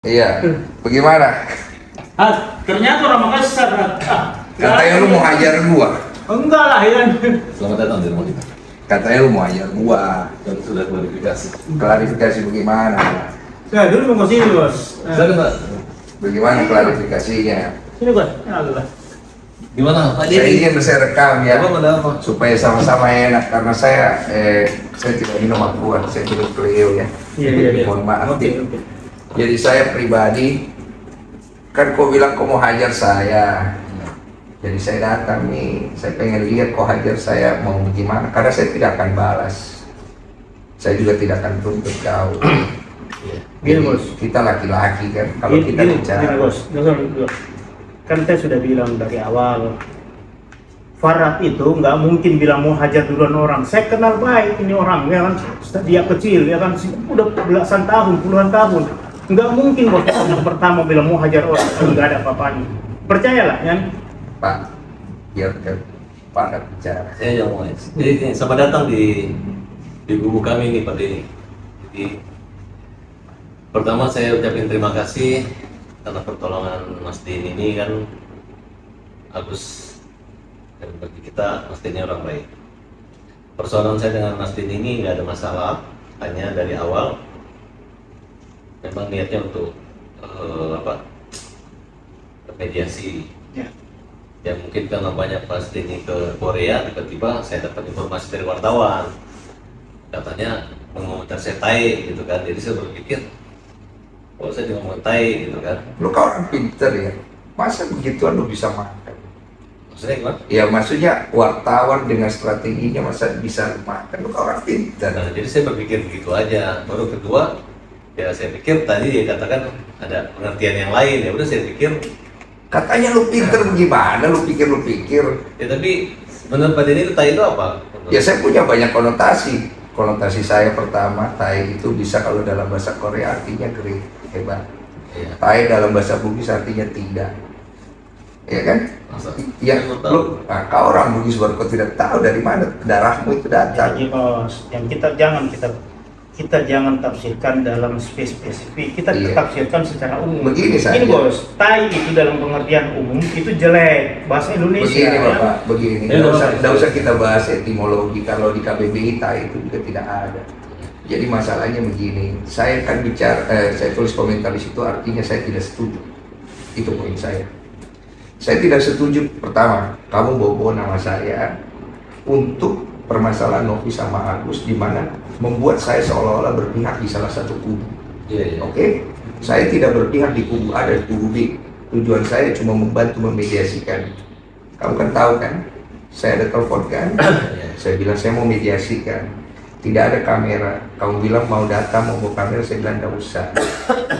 Iya, bagaimana? Ternyata orang Makassar. Katanya lu mau hajar gua. Enggak lah, Yan. Selamat datang di rumah kita. Katanya lu mau hajar gua. Dan sudah klarifikasi. Klarifikasi bagaimana? Saya dulu mau ke sini, Bos. Silakan, Pak. Bagaimana klarifikasinya? Sini, Bos. Allah. Gimana, Pak Saya Dedi? ingin saya rekam ya, Apa, ada apa? supaya sama-sama enak karena saya tidak minum akuan, saya minum Cleo ya. Iya. Mohon maaf. Oke. Jadi saya pribadi, kan kau bilang kau mau hajar saya. Jadi saya datang nih, saya pengen lihat kau hajar saya mau gimana, karena saya tidak akan balas. Saya juga tidak akan tuntut kau. Gini, Jadi, Bos. kita laki-laki kan, kalau kita bicara. Gini, Bos. Dengar. Kan saya sudah bilang dari awal, Farad itu nggak mungkin bilang mau hajar duluan orang. Saya kenal baik ini orang, ya kan? Dia kecil, ya kan? Udah belasan tahun, puluhan tahun. Nggak mungkin Bos yang pertama bilang mau hajar orang, nggak ada apa-apanya. Percayalah, ya. Pak, biar ke Pak bicara. Saya yang mulai. Jadi, selamat datang di kubu kami ini, Pak Dedi. Jadi, pertama saya ucapin terima kasih karena pertolongan Mas Dini ini kan Agus, dan bagi kita Mas Dini orang baik. Persoalan saya dengan Mas Dini ini nggak ada masalah, hanya dari awal memang niatnya untuk mediasi. Ya. Ya mungkin karena banyak Mas Dini ke Korea, tiba-tiba saya dapat informasi dari wartawan katanya mengomentar saya tai gitu kan, jadi saya berpikir kalau saya ngomong tai gitu kan, Lu kan orang pinter ya, masa begituan lu bisa makan? maksudnya gimana? Ya maksudnya wartawan dengan strateginya masa bisa makan, lu kan orang pinter. Nah, jadi saya berpikir begitu aja. Baru kedua, ya saya pikir tadi dia katakan ada pengertian yang lain, ya udah saya pikir Katanya lu pinter gimana, lu pikir. ya, tapi menurut Pak Denny itu tai itu apa? Ya saya punya banyak konotasi. Konotasi saya pertama, tai itu bisa kalau dalam bahasa Korea artinya great, hebat. Iya. Tai dalam bahasa Bugis artinya tidak. Ya kan? Masa? Ya, Saya baru tahu. lu, nah, kau orang Bugis baru kau tidak tahu dari mana darahmu itu datang. Jadi, Bos, yang kita jangan tafsirkan dalam spesifik, kita Iya. tafsirkan secara umum. Begini saja. Ini Bos, tai itu dalam pengertian umum itu jelek bahasa Indonesia. Begini ya. Bapak, begini. Ya, Nggak usah kita bahas etimologi. Kalau di KBBI tai itu juga tidak ada. Jadi masalahnya begini. Saya kan bicara, saya tulis komentar di situ artinya saya tidak setuju. Itu poin saya. Saya tidak setuju. Pertama, kamu bawa nama saya untuk permasalahan Novi sama Agus, di mana membuat saya seolah-olah berpihak di salah satu kubu. Iya, iya. Oke, saya tidak berpihak di kubu A dan kubu B. Tujuan saya cuma membantu memediasikan. Kamu kan tahu kan, saya ada telepon kan, saya bilang saya mau mediasikan. Tidak ada kamera. Kamu bilang mau data, mau bawa kamera, saya bilang tidak usah.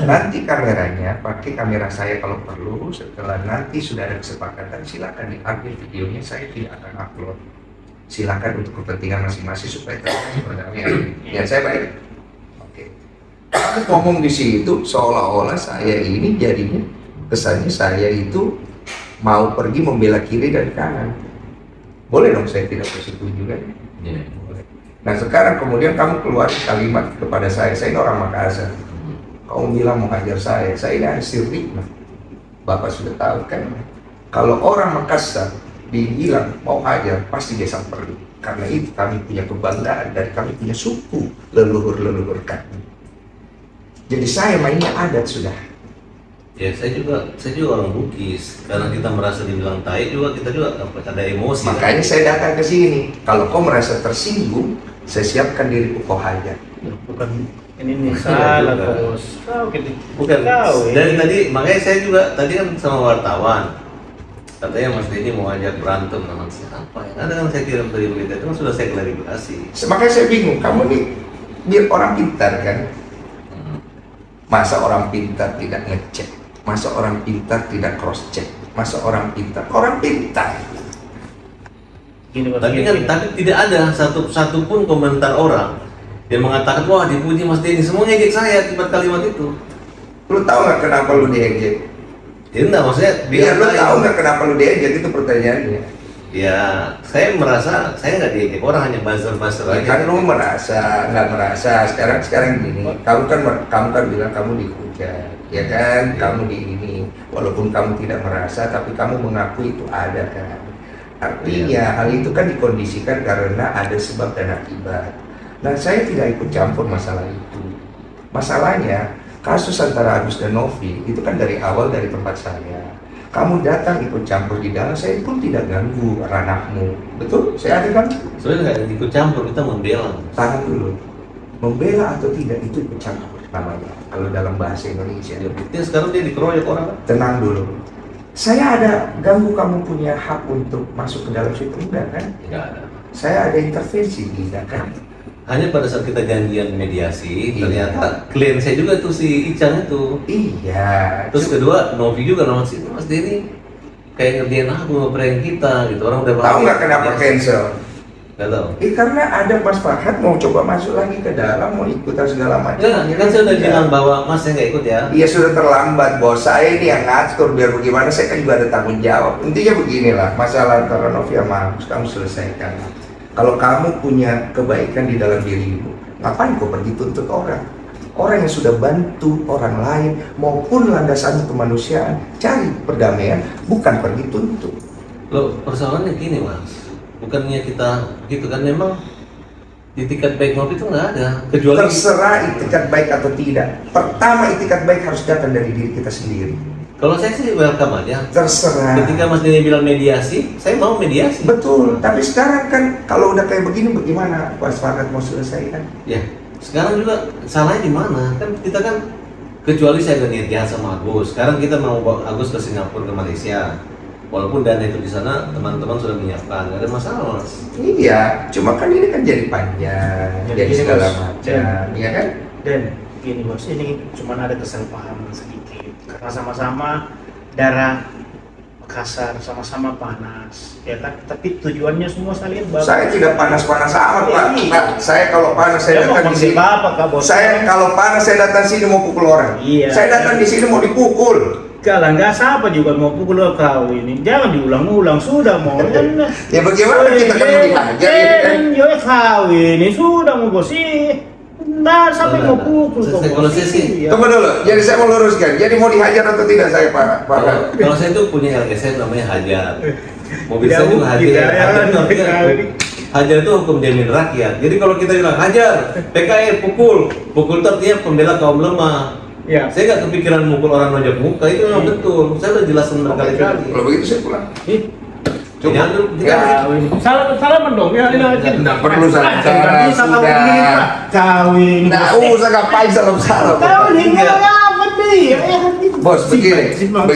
Nanti kameranya, pakai kamera saya kalau perlu. Setelah nanti sudah ada kesepakatan, silakan diambil videonya. Saya tidak akan upload. Silakan untuk kepentingan masing-masing supaya terjadi perdamaian. Ya saya baik. Oke. Kamu ngomong di situ seolah-olah saya ini jadinya kesannya saya itu mau pergi membela kiri dan kanan. Boleh dong saya tidak bersetuju kan? Iya. Boleh. Nah sekarang kemudian kamu keluar kalimat kepada saya ini orang Makassar. Kamu bilang mau hajar saya ini Ansir Rikmah. Bapak sudah tahu kan? Kalau orang Makassar dibilang mau hajar pasti dia samperin. Karena itu kami punya kebanggaan dari kami punya suku leluhur kami. Jadi saya mainnya adat sudah. Ya saya juga orang Bugis, karena kita merasa dibilang tai juga kita juga ada emosi. Makanya saya datang ke sini. Kalau kau merasa tersinggung, saya siapkan diriku kau hajar. Bukan ini salah Bos. Kau gitu. Bukan. Kau. Dari tadi makanya saya juga tadi kan sama wartawan. Katanya Mas Denny mau ajak berantem sama siapa yang ada kan saya kirim dari berita itu kan sudah saya klarifikasi. Makanya saya bingung, kamu nih biar orang pintar kan? Masa orang pintar tidak ngecek? Masa orang pintar tidak cross check? Masa orang pintar? Orang pintar. Gini, Bos, Tapi gini, kan gini. tapi tidak ada satu pun komentar orang yang mengatakan wah dipuji Mas Denny, semua ngejek saya akibat kalimat itu. Lu tahu nggak kenapa lu diejek? Ya enggak, maksudnya Biar lu tahu nggak kenapa lu diejek, itu pertanyaannya. Ya, saya merasa saya nggak diejek orang, hanya buzzer Ya, aja. kan lu merasa nggak merasa sekarang gini. Kamu kan bilang kamu dihujat. ya kan? Kamu di ini, walaupun kamu tidak merasa, tapi kamu mengaku itu ada kan? Artinya hal itu kan dikondisikan karena ada sebab dan akibat. Nah, saya tidak ikut campur masalah itu. Masalahnya kasus antara Agus dan Novi itu kan dari awal dari tempat saya. Kamu datang ikut campur di dalam, saya pun tidak ganggu ranahmu. Betul? Saya ada kan? Sebenarnya nggak ikut campur, kita membela. Tahan dulu. Membela atau tidak itu ikut campur namanya. Kalau dalam bahasa Indonesia. Ya, buktinya sekarang dia dikeroyok orang kan? Tenang dulu. Saya ada ganggu kamu punya hak untuk masuk ke dalam situ, enggak kan? Nggak ada. Saya ada intervensi, tidak kan? Hanya pada saat kita janjian mediasi, Iya. ternyata klien saya juga tuh si Icang itu. Iya. Terus kedua, Novi juga nama si Mas Denny kayak ngerjain aku ngeprank kita gitu. Orang udah Tahu nggak kenapa cancel? Nggak tahu. Karena ada Mas Farhad mau coba masuk lagi ke dalam, mau ikutan segala macam. Enggak, kan saya udah bilang bahwa Mas saya nggak ikut ya. Iya, sudah terlambat bos. Saya ini yang ngatur biar bagaimana, saya kan juga ada tanggung jawab. Intinya beginilah, masalah antara Novi sama Agus kamu selesaikan. Kalau kamu punya kebaikan di dalam dirimu, ngapain kau pergi tuntut orang? Orang yang sudah bantu orang lain maupun landasannya kemanusiaan, cari perdamaian, bukan pergi tuntut. Loh, persoalannya gini Mas, bukannya kita gitu kan, memang di itikat baik Novi itu nggak ada, kecuali Terserah itikat baik atau tidak. Pertama, itikat baik harus datang dari diri kita sendiri. kalau saya sih welcome aja. Terserah. Ketika Mas Denny bilang mediasi, saya mau mediasi. Betul, tapi sekarang kan kalau udah kayak begini bagaimana Mas Farhad mau selesaikan? Ya, sekarang juga salahnya di mana? Kan kita kan, kecuali saya ada niat jahat sama Agus. Sekarang kita mau bawa Agus ke Singapura, ke Malaysia. Walaupun dana itu di sana teman-teman sudah menyiapkan, nggak ada masalah Mas. Iya, cuma kan ini kan jadi panjang, jadi gini, segala Bos. macam, iya kan? Dan gini bos, ini cuma ada kesalahpahaman sedikit karena sama-sama darah Makassar, sama-sama panas, ya kan? Tapi tujuannya semua sekalian bagus. Saya tidak panas-panas amat Pak. Iya. Pak, saya kalau panas saya Ya, mau datang di sini. Bapak, Kak, bos. Saya kalau panas saya datang sini mau pukul orang. Iya. Saya datang di sini mau dipukul. Kalau nggak siapa juga mau pukul kau ini, jangan diulang-ulang, sudah mau. Ya bagaimana kita kan mau dihajar ya kan? Yo kau ini sudah mau bos sih. Nah, sampai mau pukul kau. Kalau saya sih, Tunggu dulu, jadi saya mau luruskan. Jadi mau dihajar atau tidak saya Pak? kalau saya tuh punya LSM namanya Hajar. Mobil Tidak saya juga mungkin, Hajar. ya, Hajar itu artinya sekali. Hajar itu hukum jamin rakyat. Jadi kalau kita bilang Hajar, PKI pukul itu artinya pembela kaum lemah. Ya. Saya nggak kepikiran mukul orang nonjok muka, itu memang betul. Saya udah jelasin berkali-kali. Kalau begitu saya pulang. Ih, Jangan dulu, Ya. salam dong ya. Nggak perlu salam-salam, Nggak bisa kau sudah. begini, Pak. Kawin. Nggak usah ngapain salam-salam. Kawin Iya. apa nih? Bos, begini, Simpang.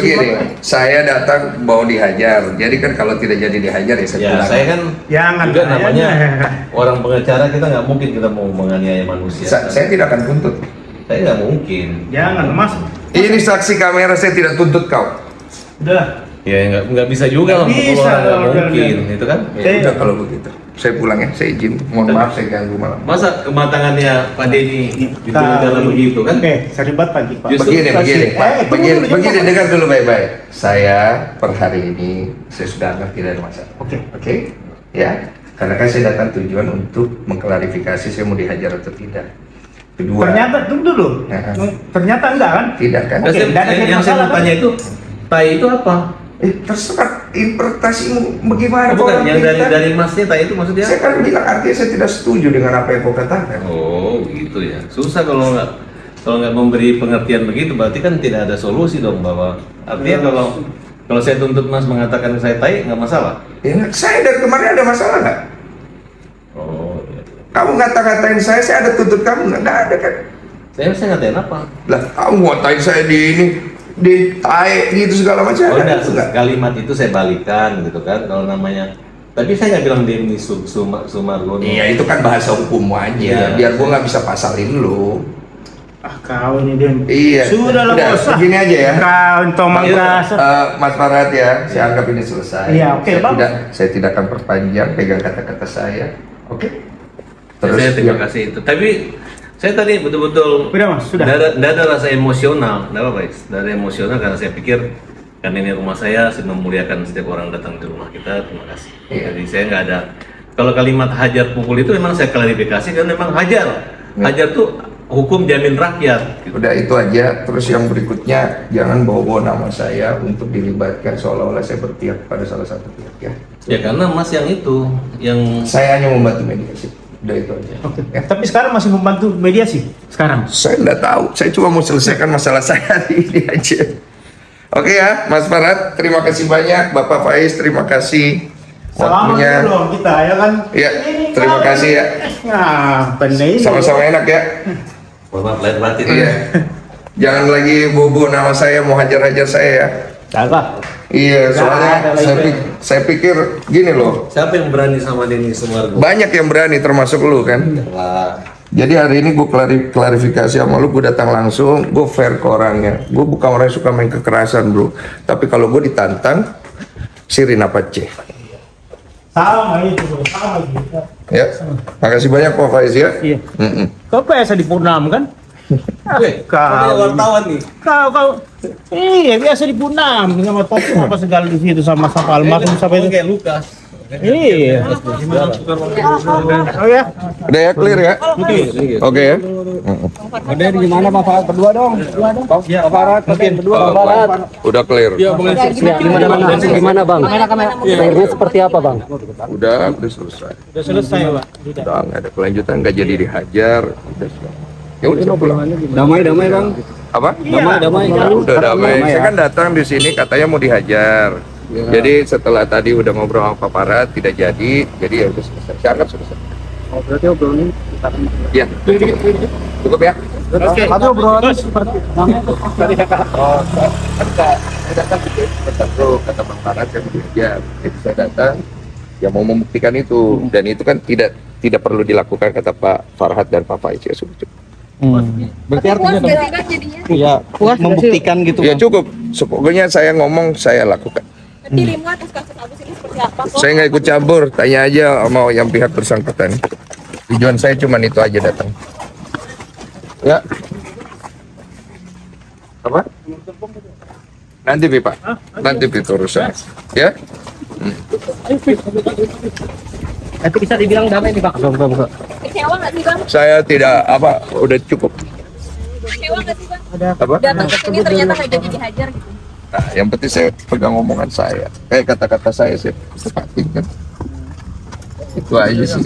saya datang mau dihajar. Jadi kan kalau tidak jadi dihajar ya saya Ya, pulang. saya kan Jangan, juga jangan. namanya orang pengacara, kita nggak mungkin kita mau menganiaya manusia. Saya tidak akan tuntut. Saya nggak mungkin. Jangan, Mas. Ini saksi kamera, saya tidak tuntut kau. Udah. Ya nggak bisa juga lah, Nggak mukul bisa orang nggak dong, mungkin, udah. itu kan? Ya udah kalau begitu. Saya pulang ya, saya izin. Mohon maaf saya ganggu malam. Masa kematangannya Pak Denny itu Kawin. dalam begitu kan? Oke, seribat pagi, Pak. Justru Begini, begini, kasih- Pak. tunggu Begini, dulu, begini, Pak. dengar dulu baik-baik. Saya per hari ini saya sudah anggap tidak ada masalah. Oke. Oke, ya. Karena kan saya datang tujuan untuk mengklarifikasi saya mau dihajar atau tidak. Kedua, Ternyata tunggu dulu. Ya. Ternyata enggak kan? tidak kan? Oke, nggak ada yang saya masalah, mau tanya kan? itu, tai itu apa? Terserah interpretasimu bagaimana. Bukan Kau yang ngerti, kan? dari masnya tai itu maksudnya? Saya kan bilang artinya saya tidak setuju dengan apa yang kau katakan. Oh gitu ya. Susah kalau nggak memberi pengertian begitu, berarti kan tidak ada solusi dong, bahwa artinya kalau saya tuntut Mas mengatakan saya tai nggak masalah. Ya, saya dari kemarin ada masalah nggak? Oh iya. Kamu ngata-ngatain saya ada tuntut kamu nggak ada kan? Saya ngatain apa? Lah, kamu ngatain saya di tae gitu segala macam. Oh ada enggak, itu nggak? kalimat itu saya balikan gitu kan kalau namanya. Tapi saya nggak bilang Denny Sumargono. Iya, itu kan bahasa hukum aja. Iya. Biar gua nggak bisa pasalin lu. Ah, kau ini Den. Iya. Sudah lah, Udah, bos. begini aja ya. Kau tomang Iya. kasar. Mas Farhad ya, saya anggap ini selesai. Iya, oke, saya Bang. saya tidak akan perpanjang pegang kata-kata saya. Oke. Saya terima ya. kasih itu. Tapi saya tadi betul-betul Udah, Mas, sudah. Nggak ada rasa emosional, nggak apa-apa, Is. Nggak ada emosional karena saya pikir kan ini rumah saya memuliakan setiap orang datang ke rumah kita. Terima kasih. Iya. Jadi saya nggak ada. Kalau kalimat hajar pukul itu memang saya klarifikasi kan memang hajar. Iya. Hajar tuh hukum jamin rakyat. Udah itu aja. Terus yang berikutnya jangan bawa-bawa nama saya untuk dilibatkan seolah-olah saya berpihak pada salah satu pihak ya. Ya karena Mas yang itu, yang Saya hanya membantu mediasi. Udah itu aja. Oke. Ya. Tapi sekarang masih membantu mediasi sekarang. Saya nggak tahu. Saya cuma mau selesaikan masalah saya hari ini aja. Oke ya, Mas Farhat, terima kasih banyak. Bapak Faiz, terima kasih. Selamat Waktunya. dulu kita ya kan. Ya, terima kasih ya. Nah, benar. Sama-sama enak ya. maaf lahir batin. Iya. Jangan lagi bobo nama saya, mau hajar-hajar saya ya. Salah. Iya, Nggak soalnya ada lagi. saya pikir gini loh. Siapa yang berani sama Denny Sumargo? Banyak yang berani termasuk lu kan. Wah, Jadi hari ini gue klarifikasi sama lu, gue datang langsung, gue fair ke orangnya. Gue bukan orang yang suka main kekerasan bro. Tapi kalau gue ditantang, sirin apa C. Sama itu, sama gitu. Ya, makasih banyak Pak Faiz ya. Iya. Mm-mm. Kau biasa di Purnam kan? kau wartawan nih. Kau iya biasa di Purnam sama topik apa segala di situ sama almarhum sampai itu. Kayak Lukas. Iya. Oh ya. Udah ya, clear ya? Oke ya? Ada di mana Pak Farhat berdua dong? Pak Farhat berdua Pak Farhat. Udah clear. Gimana Bang? Akhirnya seperti apa Bang? Udah selesai. Sudah selesai, Pak. Udah nggak ada kelanjutan, nggak jadi dihajar. Udah selesai. Ya udah saya pulang. Damai Bang. Apa? Damai. Udah damai. Saya kan datang di sini katanya mau dihajar. Jadi setelah tadi udah ngobrol sama Pak Farhat tidak jadi ya udah selesai. Saya anggap selesai. Oh, berarti obrolan kita. Ya. Cukup ya. Oke. Tapi obrolan seperti Oh, saya datang gitu, kata Bang Farhat saya mau dihajar. Jadi saya datang ya mau membuktikan itu dan itu kan tidak perlu dilakukan kata Pak Farhat dan Pak Faiz ya sudah cukup. berarti artinya dong. jadinya. Iya, membuktikan gitu. Ya cukup. Pokoknya saya ngomong saya lakukan. Dirimu atas kasus Agus ini seperti apa? Saya nggak ikut campur, tanya aja sama yang pihak bersangkutan. Tujuan saya cuma itu aja datang. Ya. Apa? Nanti Pak. Nanti itu urusan. Ya. Itu bisa dibilang damai nih Pak. Kecewa nggak sih bang? Saya tidak udah cukup. Kecewa nggak sih bang? Apa? Datang ke sini ternyata nggak jadi dihajar gitu. Nah, yang penting saya pegang omongan saya. Kata-kata saya tepatin kan. Itu aja sih.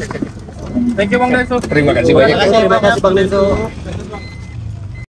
Thank you Bang Denso. Terima kasih banyak. Terima kasih Bang Denso.